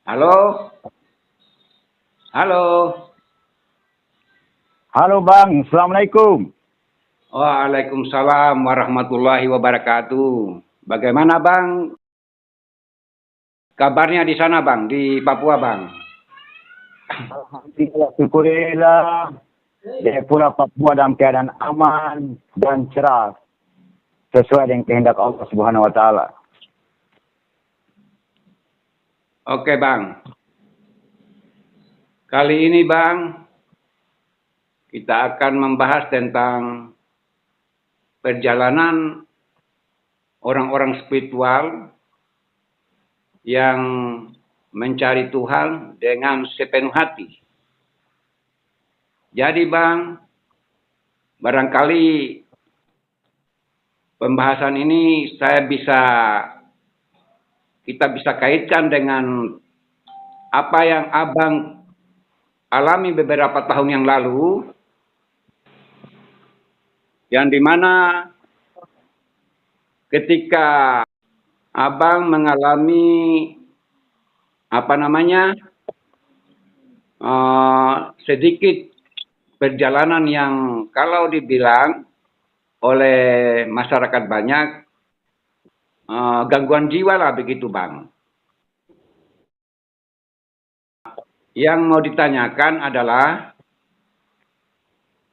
Halo, halo. Halo Bang, Assalamualaikum. Waalaikumsalam warahmatullahi wabarakatuh. Bagaimana Bang kabarnya di sana Bang, di Papua Bang? Alhamdulillah, syukurillah. Jayapura Papua dalam keadaan aman dan cerah sesuai dengan kehendak Allah Subhanahu wa taala. Oke Bang, kali ini Bang kita akan membahas tentang perjalanan orang-orang spiritual yang mencari Tuhan dengan sepenuh hati. Jadi Bang, barangkali pembahasan ini kita bisa kaitkan dengan apa yang Abang alami beberapa tahun yang lalu, yang dimana ketika Abang mengalami sedikit perjalanan yang kalau dibilang oleh masyarakat banyak gangguan jiwa lah begitu Bang. Yang mau ditanyakan adalah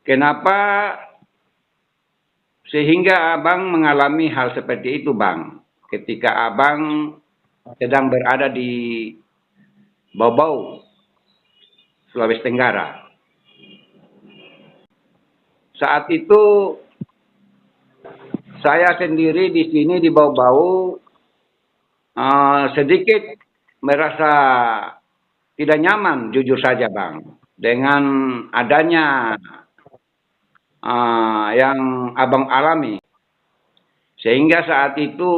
kenapa sehingga Abang mengalami hal seperti itu Bang, ketika Abang sedang berada di Bau-Bau, Sulawesi Tenggara. Saat itu saya sendiri di sini di Bau-Bau sedikit merasa tidak nyaman jujur saja Bang, dengan adanya yang Abang alami. Sehingga saat itu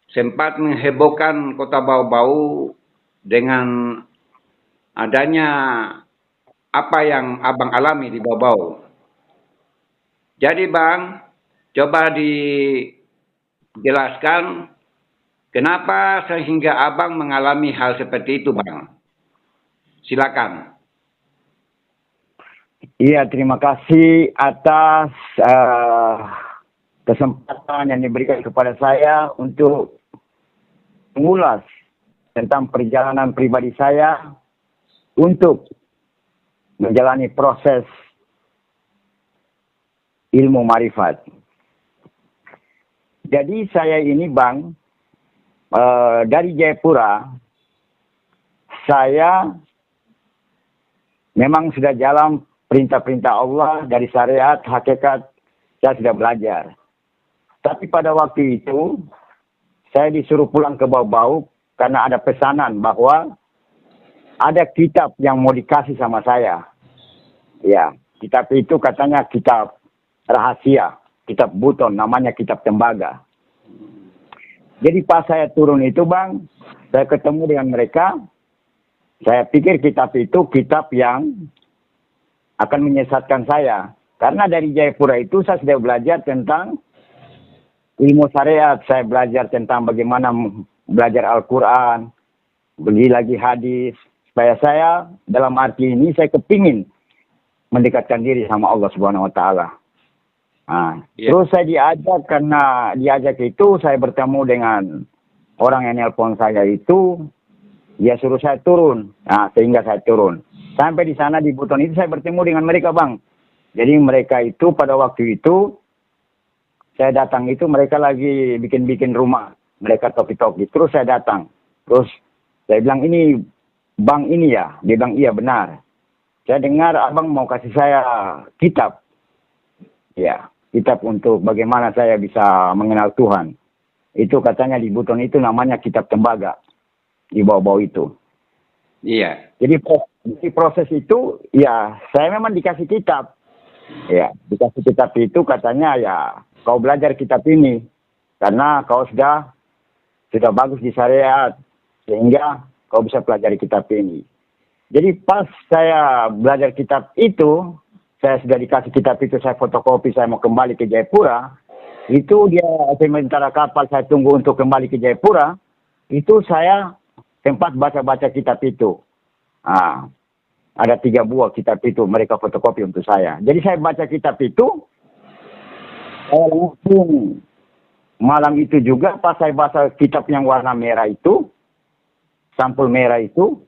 sempat menghebohkan kota Bau-Bau dengan adanya apa yang Abang alami di Bau-Bau. Jadi Bang, coba dijelaskan kenapa sehingga Abang mengalami hal seperti itu Bang. Silakan. Iya, terima kasih atas kesempatan yang diberikan kepada saya untuk mengulas tentang perjalanan pribadi saya untuk menjalani proses ilmu marifat. Jadi saya ini Bang, dari Jayapura, saya memang sudah jalan perintah-perintah Allah dari syariat, hakikat, saya sudah belajar. Tapi pada waktu itu, saya disuruh pulang ke Bau-Bau karena ada pesanan bahwa ada kitab yang mau dikasih sama saya. Ya, kitab itu katanya kitab rahasia, kitab buton, namanya kitab tembaga. Jadi pas saya turun itu Bang, saya ketemu dengan mereka, saya pikir kitab itu kitab yang akan menyesatkan saya. Karena dari Jayapura itu saya sudah belajar tentang ilmu syariat, saya belajar tentang bagaimana belajar Al-Quran, beli lagi hadis, supaya saya dalam arti ini saya kepingin mendekatkan diri sama Allah Subhanahu wa taala. Nah, terus saya diajak, karena diajak itu saya bertemu dengan orang yang nelpon saya itu, dia suruh saya turun. Nah, sehingga saya turun. Sampai di sana di Buton itu saya bertemu dengan mereka Bang. Jadi mereka itu pada waktu itu saya datang itu mereka lagi bikin-bikin rumah. Mereka topi-topi. Terus saya datang. Terus saya bilang, ini Bang ini ya? Dia bilang, iya benar. Saya dengar Abang mau kasih saya kitab. Ya, kitab untuk bagaimana saya bisa mengenal Tuhan. Itu katanya di Buton itu namanya kitab tembaga. Di Bau-Bau itu. Iya. Jadi proses itu, ya saya memang dikasih kitab. Ya, dikasih kitab itu katanya ya kau belajar kitab ini. Karena kau sudah bagus di syariat. Sehingga kau bisa pelajari kitab ini. Jadi pas saya belajar kitab itu, saya sudah dikasih kitab itu, saya fotokopi, saya mau kembali ke Jayapura. Itu dia sementara kapal saya tunggu untuk kembali ke Jayapura. Itu saya sempat baca-baca kitab itu. Ada 3 buah kitab itu, mereka fotokopi untuk saya. Jadi saya baca kitab itu, saya langsung malam itu juga pas saya baca kitab yang warna merah itu, sampul merah itu,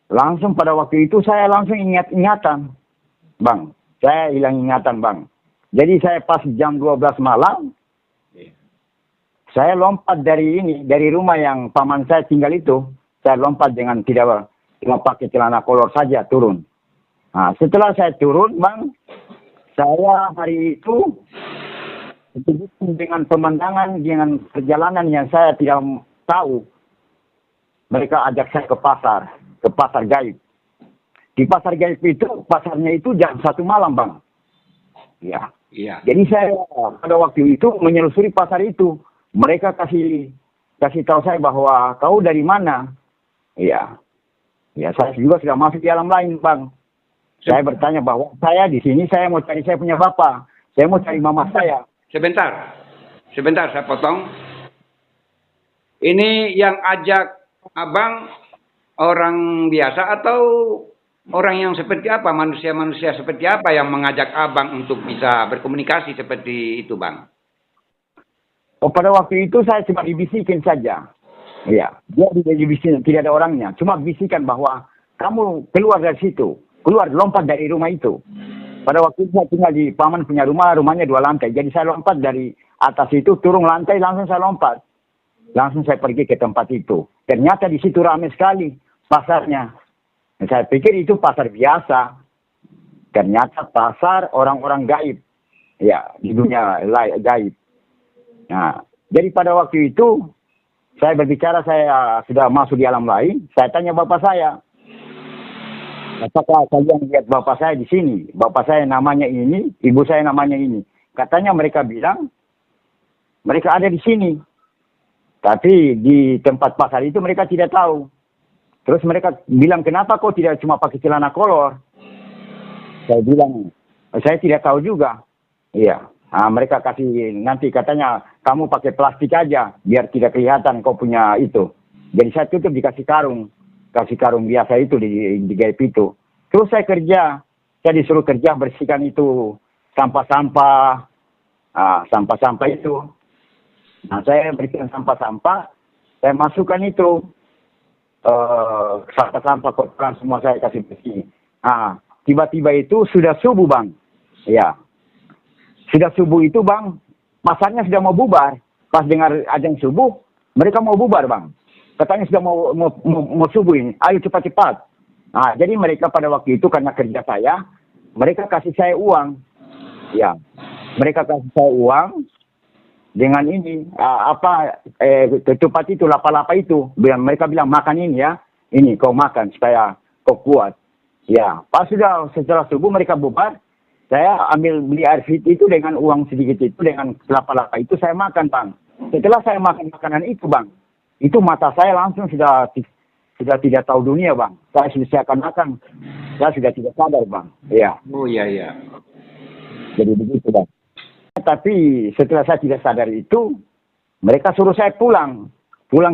langsung pada waktu itu saya langsung ingatan, Bang. Saya hilang ingatan, Bang. Jadi saya pas jam 12 malam, saya lompat dari rumah yang paman saya tinggal itu. Saya lompat dengan tidak cuma pakai celana kolor saja turun. Nah, setelah saya turun, Bang, saya hari itu dengan pemandangan, dengan perjalanan yang saya tidak tahu. Mereka ajak saya ke pasar gaib. Di pasar gaib itu, pasarnya itu jam 1 malam, Bang. Ya. Iya. Jadi saya pada waktu itu menyelusuri pasar itu. Mereka kasih tahu saya bahwa kau dari mana? Iya. Ya, saya juga sudah masuk di alam lain, Bang. Saya bertanya bahwa saya di sini, saya mau cari saya punya bapak. Saya mau cari mama saya. Sebentar saya potong. Ini yang ajak abang orang biasa atau orang yang seperti apa? Manusia-manusia seperti apa yang mengajak abang untuk bisa berkomunikasi seperti itu, Bang? Oh, pada waktu itu saya cuma dibisikin saja. Iya, dia dibisikin, tidak ada orangnya. Cuma bisikan bahwa kamu keluar dari situ. Keluar, lompat dari rumah itu. Pada waktu itu saya tinggal di paman punya rumahnya 2 lantai. Jadi saya lompat dari atas itu, turun lantai, langsung saya lompat. Langsung saya pergi ke tempat itu. Ternyata di situ ramai sekali pasarnya. Saya pikir itu pasar biasa. Ternyata pasar orang-orang gaib. Ya, di dunia gaib. Nah, jadi pada waktu itu, saya berbicara, saya sudah masuk di alam lain. Saya tanya bapak saya, apakah kalian lihat bapak saya di sini? Bapak saya namanya ini, ibu saya namanya ini. Katanya mereka bilang, mereka ada di sini. Tapi di tempat pasar itu mereka tidak tahu. Terus mereka bilang, kenapa kok tidak cuma pakai celana kolor? Saya bilang, saya tidak tahu juga. Iya. Nah, mereka kasih, nanti katanya, kamu pakai plastik aja, biar tidak kelihatan kau punya itu. Jadi saya tutup dikasih karung. Kasih karung biasa itu di gaib itu. Terus saya kerja. Saya disuruh kerja bersihkan itu sampah-sampah. Sampah-sampah itu. Nah, saya bersihkan sampah-sampah. Saya masukkan itu. Sampah-sampah kotoran semua saya kasih bersih. Nah, tiba-tiba itu sudah subuh, Bang. Ya. Sudah subuh itu, Bang. Pasarnya sudah mau bubar. Pas dengar azan subuh, mereka mau bubar, Bang. Katanya sudah mau subuh ini. Ayo cepat-cepat. Nah, jadi mereka pada waktu itu karena kerja saya, mereka kasih saya uang. Ya, mereka kasih saya uang dengan ini ketupat itu, lapa-lapa itu. Mereka bilang makan ini ya. Ini kau makan supaya kau kuat. Ya, pas sudah setelah subuh mereka bubar. Saya ambil beli air fit itu dengan uang sedikit itu, dengan lapa-lapa itu saya makan, Bang. Setelah saya makan makanan itu, Bang, itu mata saya langsung sudah tidak tahu dunia, Bang. Saya sudah seakan-akan, saya sudah tidak sadar, Bang. Iya. Oh iya. Jadi begitu, Bang. Tapi setelah saya tidak sadar itu, mereka suruh saya pulang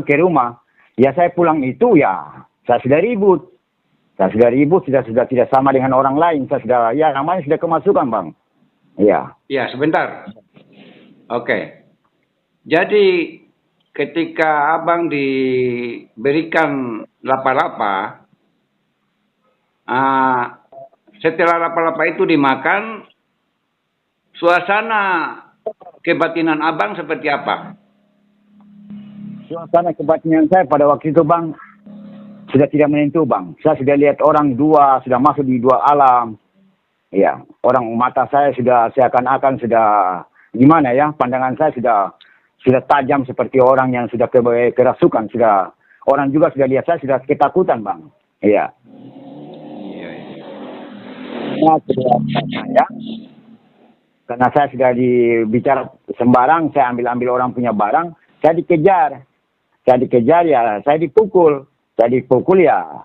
ke rumah. Ya saya pulang itu ya, saya sudah ribut. Saya sudah tidak sama dengan orang lain. Saya sudah, ya namanya sudah kemasukan, Bang. Iya. Iya, sebentar. Oke. Jadi ketika abang diberikan lapa-lapa, setelah lapa-lapa itu dimakan, suasana kebatinan abang seperti apa? Suasana kebatinan saya pada waktu itu, Bang, sudah tidak menentu, Bang. Saya sudah lihat orang sudah masuk di 2 alam. Ya, orang mata saya sudah seakan-akan sudah gimana ya, pandangan saya sudah tajam seperti orang yang sudah kerasukan. Orang juga sudah lihat saya sudah ketakutan, Bang. Iya. Nah, saya, karena saya sudah dibicara sembarang, saya ambil orang punya barang, saya dikejar ya, saya dipukul. Jadi pukul ya,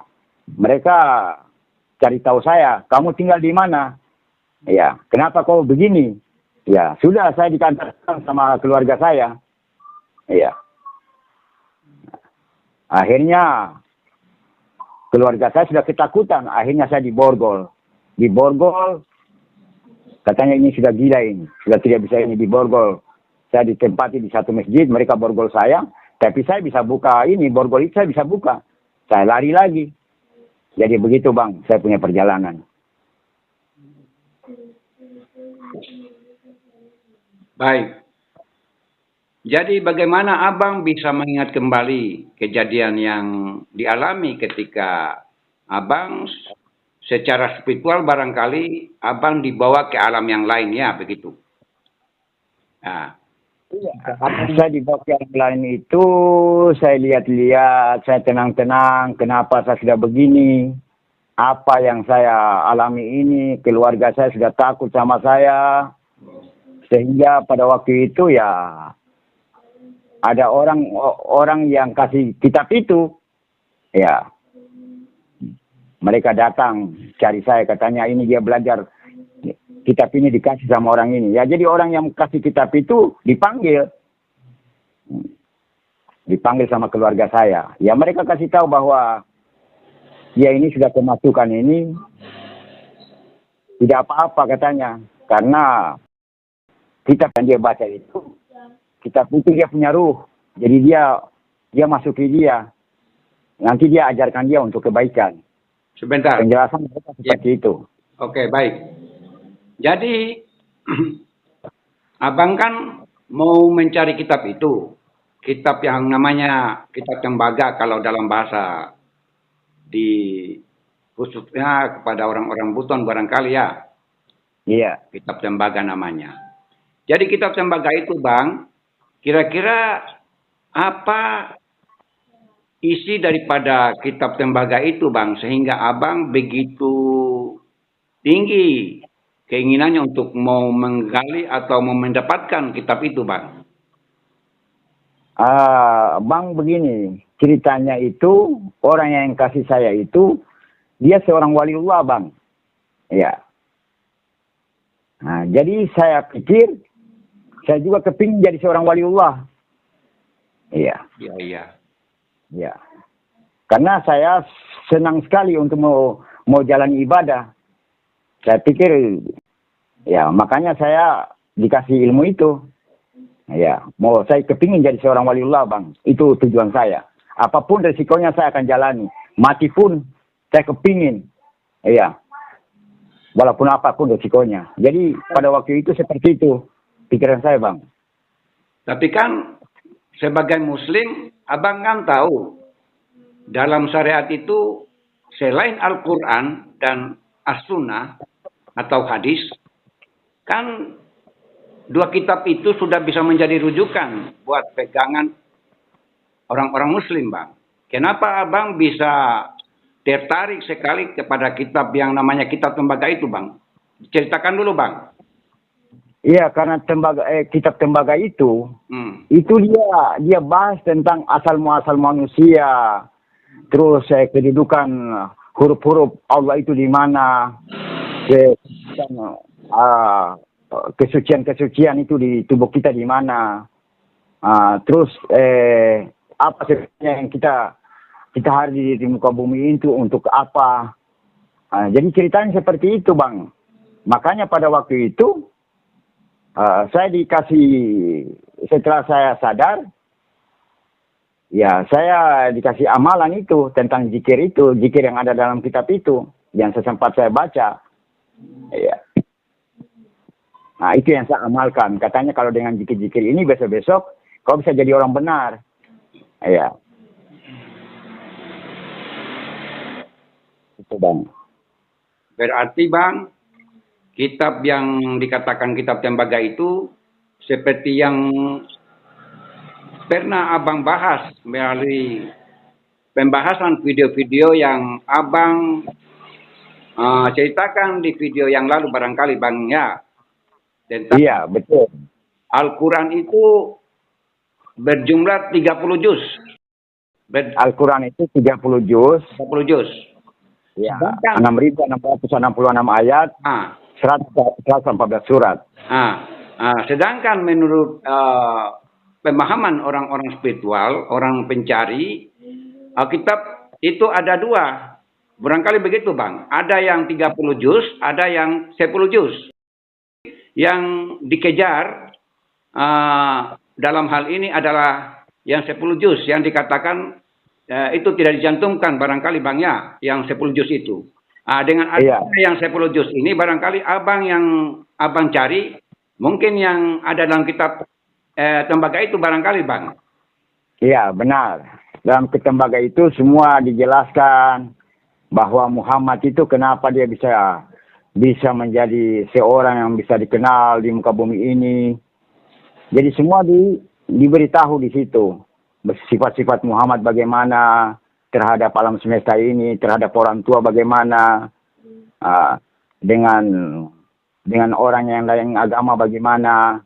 mereka cari tahu saya, kamu tinggal di mana? Ya, kenapa kau begini? Ya, sudah saya dikantarkan sama keluarga saya. Iya. Akhirnya keluarga saya sudah ketakutan. Akhirnya saya diborgol. Diborgol, katanya ini sudah gila ini. Sudah tidak bisa ini diborgol. Saya ditempati di satu masjid, mereka borgol saya. Tapi saya bisa buka ini, borgol itu saya bisa buka. Saya lari lagi. Jadi begitu Bang, saya punya perjalanan. Baik. Jadi bagaimana Abang bisa mengingat kembali kejadian yang dialami ketika Abang secara spiritual barangkali Abang dibawa ke alam yang lain ya begitu. Nah, Saya dibawa ke alam lain itu, saya lihat-lihat, saya tenang-tenang, kenapa saya sudah begini, apa yang saya alami ini, keluarga saya sudah takut sama saya, sehingga pada waktu itu ya ada orang yang kasih kitab itu, ya mereka datang cari saya, katanya ini dia belajar kitab ini dikasih sama orang ini. Ya jadi orang yang kasih kitab itu dipanggil sama keluarga saya. Ya mereka kasih tahu bahwa dia ini sudah kemasukan ini tidak apa-apa katanya, karena kitab yang dia baca itu, kitab itu dia punya ruh. Jadi dia masuki dia. Nanti dia ajarkan dia untuk kebaikan. sebentar. Penjelasan mereka seperti itu. Oke, baik. Jadi Abang kan mau mencari kitab itu. Kitab yang namanya kitab tembaga kalau dalam bahasa di khususnya kepada orang-orang Buton barangkali ya. Iya. Kitab tembaga namanya. Jadi kitab tembaga itu Bang, kira-kira apa isi daripada kitab tembaga itu Bang, sehingga Abang begitu tinggi keinginannya untuk mau menggali atau mau mendapatkan kitab itu Bang? Bang begini, ceritanya itu orang yang kasih saya itu dia seorang waliullah Bang. Ya. Nah, jadi saya pikir saya juga kepingin jadi seorang waliullah. Iya. Iya, iya. Ya. Karena saya senang sekali untuk mau jalan ibadah. Saya pikir ya makanya saya dikasih ilmu itu. Ya, saya kepingin jadi seorang waliullah Bang. Itu tujuan saya. Apapun resikonya saya akan jalani. Mati pun saya kepingin. Iya. Walaupun apapun resikonya. Jadi pada waktu itu seperti itu pikiran saya Bang. Tapi kan sebagai Muslim, Abang kan tahu dalam syariat itu selain Al-Quran dan As-Sunnah atau hadis, kan dua kitab itu sudah bisa menjadi rujukan buat pegangan orang-orang Muslim, Bang. Kenapa Abang bisa tertarik sekali kepada kitab yang namanya kitab tembaga itu, Bang? Ceritakan dulu, Bang. Iya, karena kitab tembaga itu dia bahas tentang asal muasal manusia, terus kedudukan huruf-huruf Allah itu di mana, kesucian itu di tubuh kita di mana, terus apa sebenarnya yang kita hari di muka bumi itu untuk apa. Jadi ceritanya seperti itu Bang. Makanya pada waktu itu saya dikasih, setelah saya sadar, ya saya dikasih amalan itu tentang zikir itu, zikir yang ada dalam kitab itu, yang sempat saya baca. Ya. Nah itu yang saya amalkan. Katanya kalau dengan zikir-zikir ini besok-besok kau bisa jadi orang benar. Ya. Itu Bang. Berarti Bang, kitab yang dikatakan kitab tembaga itu seperti yang pernah Abang bahas melalui pembahasan video-video yang Abang ceritakan di video yang lalu barangkali Bang ya. Tentang iya, betul. Al-Quran itu berjumlah 30 juz. Al-Quran itu 30 juz. 30 juz. Ya, 6.666 ayat. 114 surat. Sedangkan menurut pemahaman orang-orang spiritual, orang pencari, Alkitab itu ada dua. Barangkali begitu Bang. Ada yang 30 juz, ada yang 10 juz. Yang dikejar dalam hal ini adalah yang 10 juz. Yang dikatakan itu tidak dicantumkan barangkali Bang ya. Yang 10 juz itu. Dengan adanya yang 10 juz ini barangkali abang cari. Mungkin yang ada dalam kitab tembaga itu barangkali Bang. Iya, benar. Dalam ketembaga itu semua dijelaskan bahwa Muhammad itu kenapa dia bisa menjadi seorang yang bisa dikenal di muka bumi ini. Jadi semua diberitahu di situ. Sifat-sifat Muhammad bagaimana terhadap alam semesta ini, terhadap orang tua bagaimana, dengan orang yang lain agama bagaimana.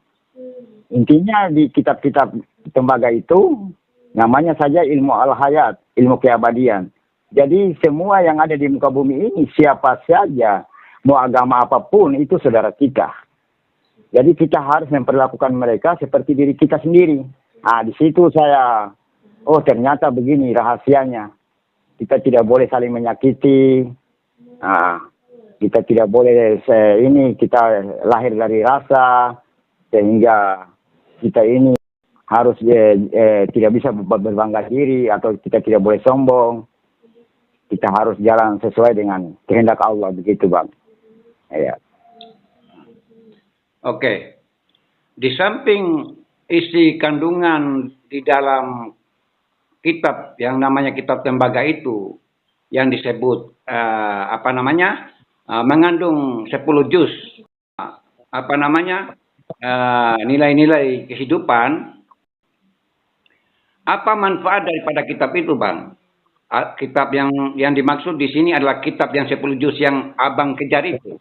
Intinya di kitab-kitab tembaga itu namanya saja ilmu al-hayat, ilmu keabadian. Jadi semua yang ada di muka bumi ini, siapa saja, mau agama apapun, itu saudara kita. Jadi kita harus memperlakukan mereka seperti diri kita sendiri. Di situ saya, ternyata begini rahasianya. Kita tidak boleh saling menyakiti. Kita tidak boleh kita lahir dari rasa, sehingga kita ini harus tidak bisa berbangga diri, atau kita tidak boleh sombong. Kita harus jalan sesuai dengan kehendak Allah, begitu Bang. Ya. Oke. Di samping isi kandungan di dalam kitab yang namanya kitab tembaga itu, yang disebut mengandung 10 juz, nilai-nilai kehidupan. Apa manfaat daripada kitab itu Bang? Kitab yang dimaksud di sini adalah kitab yang 10 juz yang abang kejar itu.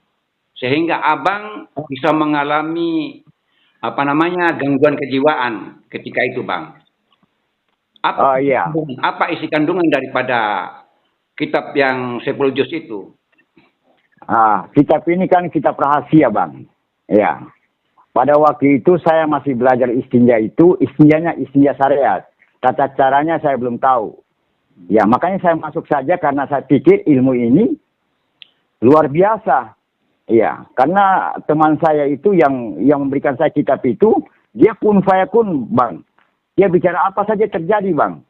Sehingga abang bisa mengalami gangguan kejiwaan ketika itu Bang. Apa isi kandungan daripada kitab yang 10 juz itu? Kitab ini kan kitab rahasia Bang. Ya. Pada waktu itu saya masih belajar istinja itu, istinjanya istinja syariat. Tata caranya saya belum tahu. Ya, makanya saya masuk saja karena saya pikir ilmu ini luar biasa. Ya, karena teman saya itu yang memberikan saya kitab itu, dia kun fayakun Bang. Dia bicara apa saja terjadi Bang.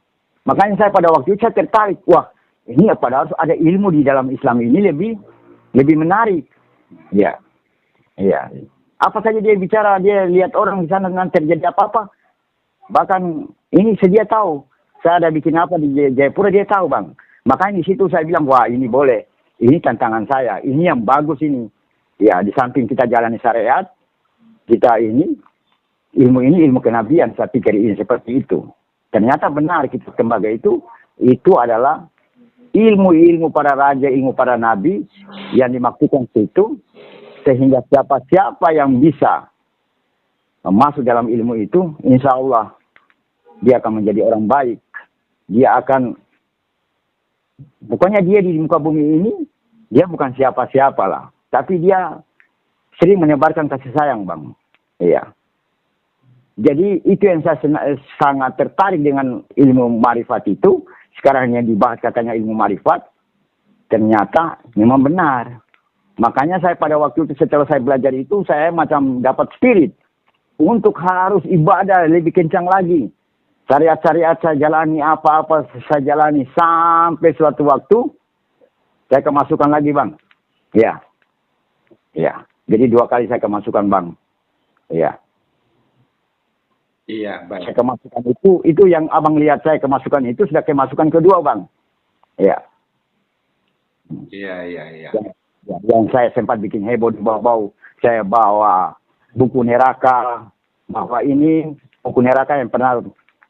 Makanya saya pada waktu itu saya tertarik. Wah, ini padahal harus ada ilmu di dalam Islam ini lebih menarik. Ya. Ya. Apa saja dia bicara, dia lihat orang di sana dengan terjadi apa-apa. Bahkan ini sedia tahu. Saya ada bikin apa di Jayapura, dia tahu Bang. Makanya di situ saya bilang, wah ini boleh. Ini tantangan saya. Ini yang bagus ini. Ya, di samping kita jalani syariat, kita ilmu kenabian. Saya pikir ini seperti itu. Ternyata benar kitab tembaga itu adalah ilmu-ilmu para raja, ilmu para nabi yang dimaksudkan situ. Sehingga siapa-siapa yang bisa masuk dalam ilmu itu, insya Allah dia akan menjadi orang baik. Pokoknya dia di muka bumi ini, dia bukan siapa-siapa lah. Tapi dia sering menyebarkan kasih sayang Bang. Iya. Jadi itu yang saya sangat tertarik dengan ilmu marifat itu. Sekarang yang dibahas katanya ilmu marifat. Ternyata memang benar. Makanya saya pada waktu itu setelah saya belajar itu, saya macam dapat spirit. Untuk harus ibadah lebih kencang lagi. Syariat-syariat saya jalani, apa-apa saya jalani. Sampai suatu waktu, saya kemasukan lagi Bang. Ya. Ya. Jadi 2 kali saya kemasukan Bang. Ya. Iya, baik. Saya kemasukan itu yang abang lihat saya kemasukan itu sudah kemasukan kedua Bang. Ya. Iya. Yang saya sempat bikin heboh di bawah-bawah. Saya bawa buku neraka. Bahwa ini buku neraka yang pernah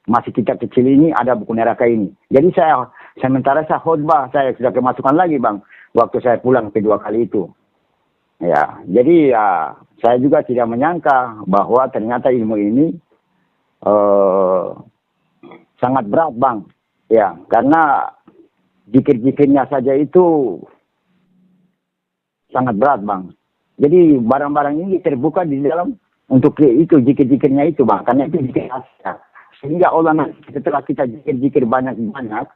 masih kita kecil ini ada buku neraka ini. Jadi sementara saya khutbah, saya sudah kemasukan lagi Bang. Waktu saya pulang kedua kali itu. Ya, jadi saya juga tidak menyangka bahwa ternyata ilmu ini sangat berat Bang. Ya, karena zikir-zikirnya saja itu sangat berat Bang. Jadi barang-barang ini terbuka di dalam untuk itu zikir-zikirnya itu Bang. Karena itu zikir rahasia. Sehingga Allah nanti setelah kita zikir-zikir banyak-banyak,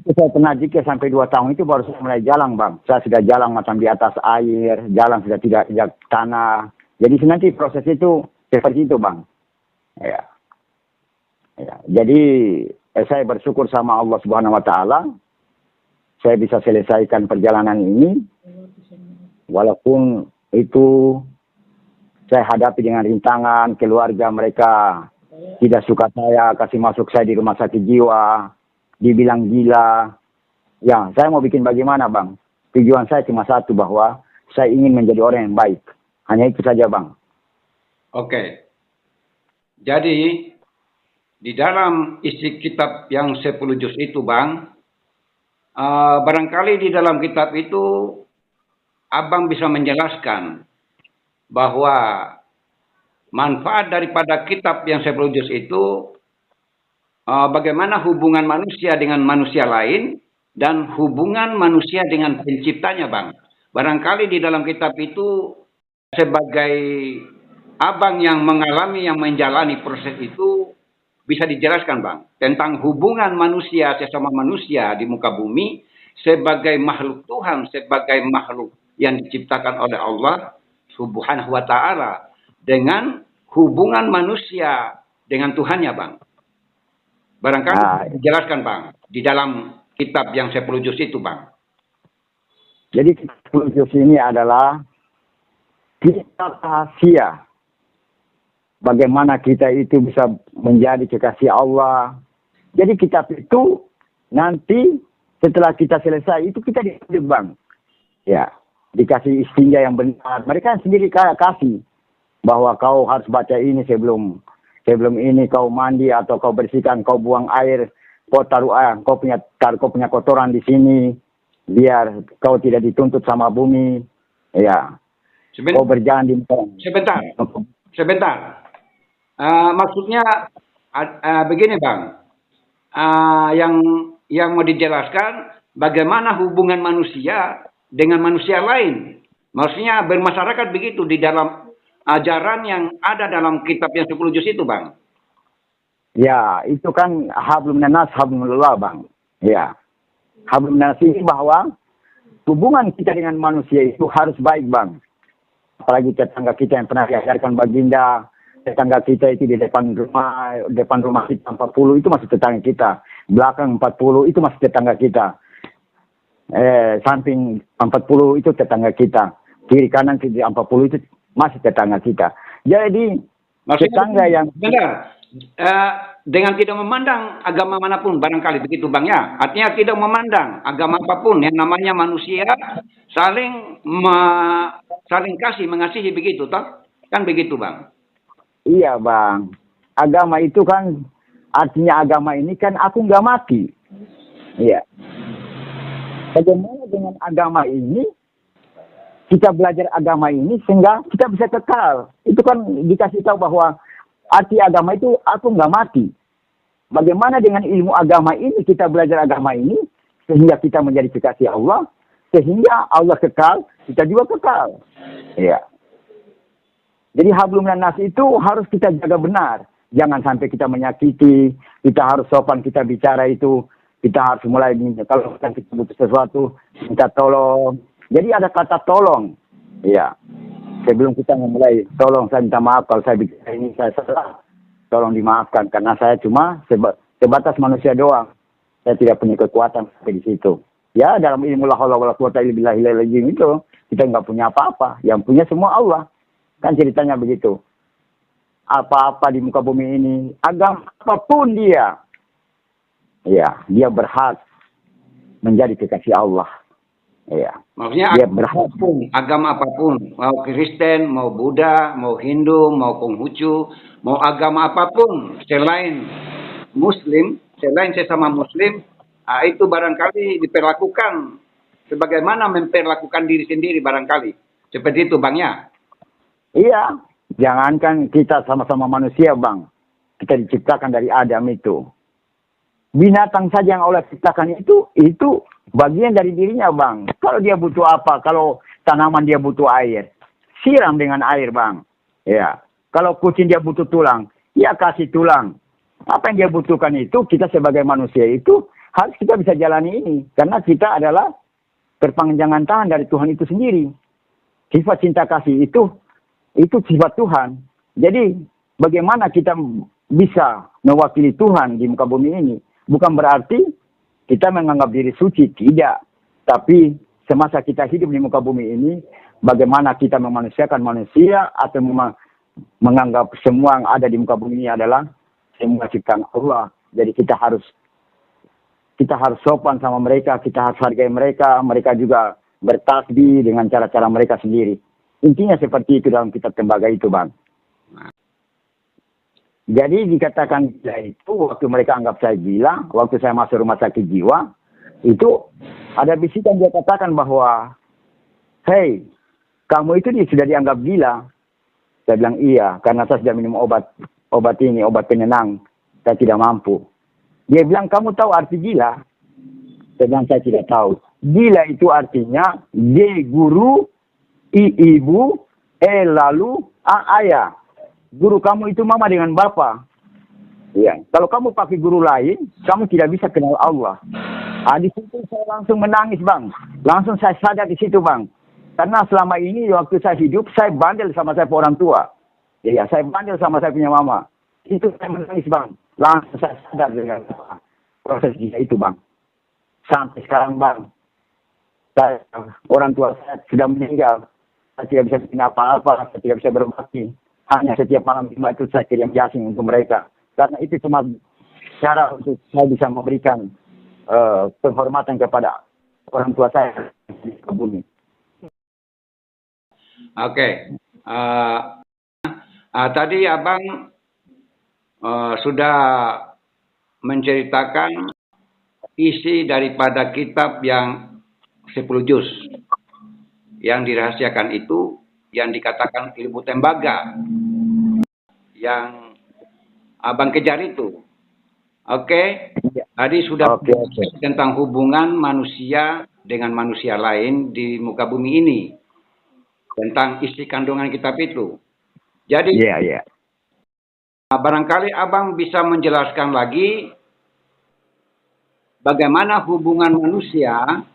itu saya pernah zikir sampai 2 tahun itu baru saya mulai jalan, Bang. Saya sudah jalan macam di atas air, jalan sudah tidak di tanah. Jadi nanti proses itu seperti itu, Bang. Ya. Ya. Jadi saya bersyukur sama Allah Subhanahu wa taala saya bisa selesaikan perjalanan ini walaupun itu saya hadapi dengan rintangan, keluarga mereka tidak suka saya, kasih masuk saya di rumah sakit jiwa, dibilang gila. Ya, saya mau bikin bagaimana, Bang? Tujuan saya cuma satu, bahwa saya ingin menjadi orang yang baik. Hanya itu saja, Bang. Oke. Jadi, di dalam isi kitab yang 10 juz itu, Bang, barangkali di dalam kitab itu, Abang bisa menjelaskan bahwa manfaat daripada kitab yang 10 juz itu, bagaimana hubungan manusia dengan manusia lain, dan hubungan manusia dengan penciptanya, Bang. Barangkali di dalam kitab itu, sebagai Abang yang mengalami, yang menjalani proses itu, bisa dijelaskan, Bang, tentang hubungan manusia sesama manusia di muka bumi, sebagai makhluk Tuhan, sebagai makhluk yang diciptakan oleh Allah Subhanahu wa ta'ala, dengan hubungan manusia dengan Tuhannya, Bang. Barangkali dijelaskan, Bang, di dalam kitab yang 10 juz itu, Bang. Jadi kitab 10 juz ini adalah kitab rahasia. Bagaimana kita itu bisa menjadi kekasih Allah. Jadi kitab itu nanti setelah kita selesai itu kita dididik, Bang. Ya, dikasih istinja yang benar. Mereka sendiri kasih bahwa kau harus baca ini sebelum ini kau mandi atau kau bersihkan, kau buang air, kau taruh air, kau punya kotoran di sini biar kau tidak dituntut sama bumi. Ya. Kau berjalan di Sebentar. Maksudnya begini, Bang. Yang mau dijelaskan bagaimana hubungan manusia dengan manusia lain. Maksudnya bermasyarakat begitu di dalam ajaran yang ada dalam kitab yang 10 juz itu, Bang. Ya, itu kan hablum minas hablumullah, Bang. Ya. Hablum minas ini bahwa hubungan kita dengan manusia itu harus baik, Bang. Apalagi tetangga kita yang pernah diajarkan baginda, tetangga kita itu di depan rumah kita 40 itu masih tetangga kita. Belakang 40 itu masih tetangga kita. Samping 40 itu tetangga kita. Kiri kanan 40 itu masih tetangga kita. Jadi maksudnya, tetangga yang benar, dengan tidak memandang agama manapun, barangkali begitu, Bang, ya. Artinya tidak memandang agama apapun, yang namanya manusia saling kasih, mengasihi, begitu toh? Kan begitu, Bang. Iya, Bang. Agama itu kan artinya agama ini kan aku nggak mati. Iya. Bagaimana dengan agama ini? Kita belajar agama ini sehingga kita bisa kekal. Itu kan dikasih tahu bahwa arti agama itu aku nggak mati. Bagaimana dengan ilmu agama ini, kita belajar agama ini sehingga kita menjadi kekasih Allah, sehingga Allah kekal, kita juga kekal. Iya. Jadi hablum minas itu harus kita jaga benar. Jangan sampai kita menyakiti, kita harus sopan kita bicara itu. Kita harus mulai, kalau kita butuh sesuatu, minta tolong. Jadi ada kata tolong. Iya. Sebelum kita memulai, tolong saya minta maaf kalau saya bicara ini saya salah. Tolong dimaafkan karena saya cuma sebatas manusia doang. Saya tidak punya kekuatan sampai di situ. Ya, dalam ilmu la haula wala quwata illa billahil azim itu kita nggak punya apa-apa. Yang punya semua Allah. Kan ceritanya begitu. Apa-apa di muka bumi ini, agama apapun dia, ya, dia berhak menjadi kekasih Allah. Ya. Maksudnya agama apapun, mau Kristen, mau Buddha, mau Hindu, mau Konghucu, mau agama apapun selain Muslim, selain sesama Muslim, itu barangkali diperlakukan sebagaimana memperlakukan diri sendiri barangkali. Seperti itu, Bang, ya? Iya, jangankan kita sama-sama manusia, Bang. Kita diciptakan dari Adam itu. Binatang saja yang Allah ciptakan itu bagian dari dirinya, Bang. Kalau dia butuh apa, kalau tanaman dia butuh air, siram dengan air, Bang. Ya. Kalau kucing dia butuh tulang, ya kasih tulang. Apa yang dia butuhkan itu, kita sebagai manusia itu harus kita bisa jalani ini. Karena kita adalah perpanjangan tangan dari Tuhan itu sendiri. Sifat cinta kasih itu sifat Tuhan. Jadi bagaimana kita bisa mewakili Tuhan di muka bumi ini? Bukan berarti kita menganggap diri suci, tidak. Tapi semasa kita hidup di muka bumi ini, bagaimana kita memanusiakan manusia atau menganggap semua yang ada di muka bumi ini adalah semua ciptaan Allah. Jadi kita harus sopan sama mereka, kita harus hargai mereka, mereka juga bertasbih dengan cara-cara mereka sendiri. Intinya seperti itu dalam kitab tembaga itu, Bang. Jadi dikatakan gila itu, waktu mereka anggap saya gila, waktu saya masuk rumah sakit jiwa, itu ada bisikan dia katakan bahwa, "Hei, kamu itu sudah dianggap gila." Saya bilang, "Iya, karena saya sudah minum obat penenang, saya tidak mampu." Dia bilang, "Kamu tahu arti gila?" Saya bilang, "Saya tidak tahu." Gila itu artinya G guru, I ibu, E lalu, A ayah. Guru kamu itu mama dengan bapak. Ya. Kalau kamu pakai guru lain, kamu tidak bisa kenal Allah. Di situ saya langsung menangis, Bang. Langsung saya sadar di situ, Bang. Karena selama ini waktu saya hidup, saya bandel sama saya orang tua. Ya, saya bandel sama saya punya mama. Itu saya menangis, Bang. Langsung saya sadar dengan proses dia itu, Bang. Sampai sekarang, Bang. Orang tua saya sudah meninggal. Saya tidak bisa bikin apa-apa, saya tidak bisa berbakti. Hanya setiap malam Jumat itu saya kirim Yasin untuk mereka. Karena itu cuma cara untuk saya bisa memberikan penghormatan kepada orang tua saya di bumi. Oke. Tadi Abang sudah menceritakan isi daripada kitab yang 10 juz yang dirahasiakan itu, yang dikatakan ilmu tembaga yang Abang kejar itu. Oke. Tadi sudah tentang hubungan manusia dengan manusia lain di muka bumi ini, tentang isi kandungan kitab itu. Jadi barangkali Abang bisa menjelaskan lagi bagaimana hubungan manusia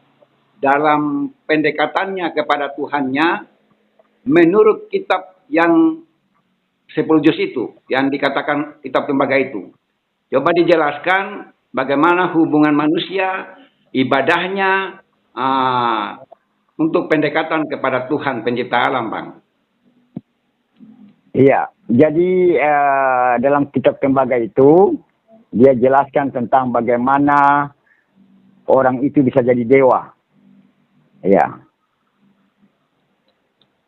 dalam pendekatannya kepada Tuhannya menurut kitab yang 10 juz itu, yang dikatakan kitab tembaga itu. Coba dijelaskan bagaimana hubungan manusia, ibadahnya untuk pendekatan kepada Tuhan pencipta alam, Bang. Iya, jadi dalam kitab tembaga itu, dia jelaskan tentang bagaimana orang itu bisa jadi dewa. Ya,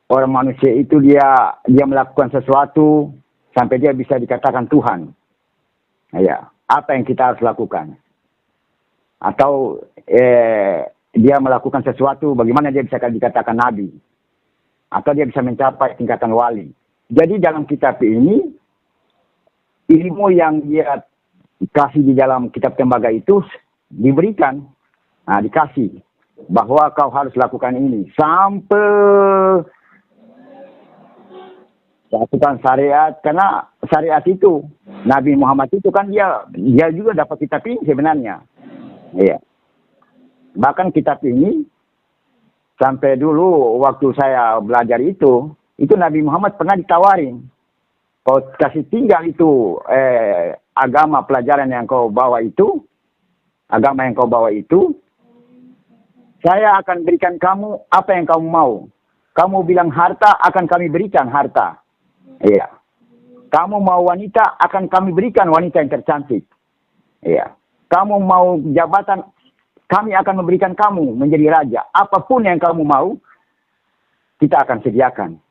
orang manusia itu dia melakukan sesuatu sampai dia bisa dikatakan Tuhan. Ya, apa yang kita harus lakukan? Atau dia melakukan sesuatu, bagaimana dia bisa dikatakan nabi? Atau dia bisa mencapai tingkatan wali? Jadi dalam kitab ini, ilmu yang dia kasih di dalam kitab tembaga itu diberikan, dikasih. Bahwa kau harus lakukan ini sampai lakukan syariat, karena syariat itu Nabi Muhammad itu kan dia juga dapat kitab ini sebenarnya. Iya. Bahkan kitab ini sampai dulu waktu saya belajar itu Nabi Muhammad pernah ditawarin, kau kasih tinggal itu agama pelajaran yang kau bawa itu, agama yang kau bawa itu, saya akan berikan kamu apa yang kamu mau. Kamu bilang harta, akan kami berikan harta. Iya. Kamu mau wanita, akan kami berikan wanita yang tercantik. Iya. Kamu mau jabatan, kami akan memberikan kamu menjadi raja. Apapun yang kamu mau, kita akan sediakan.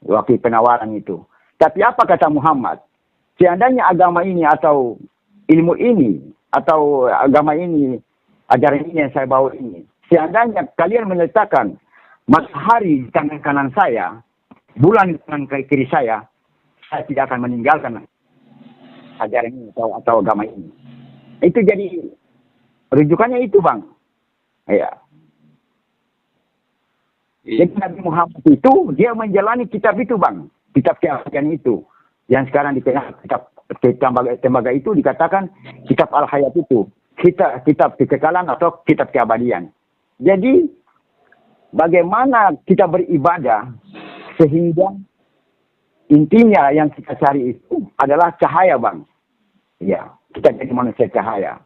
Waktu penawaran itu. Tapi apa kata Muhammad? Seandainya agama ini atau ilmu ini, atau agama ini, ajaran ini yang saya bawa ini, seandainya kalian meletakkan matahari di tangan kanan saya, bulan di tangan kiri saya tidak akan meninggalkan ajaran ini atau agama ini. Itu jadi rujukannya itu, Bang. Ya. Jadi Nabi Muhammad itu dia menjalani kitab itu, Bang. Kitab keabadian itu yang sekarang dikenal kitab tembaga itu dikatakan kitab Al-Hayat itu. Kitab kekekalan atau kitab keabadian. Jadi, bagaimana kita beribadah sehingga intinya yang kita cari itu adalah cahaya, Bang. Ya, kita jadi manusia cahaya.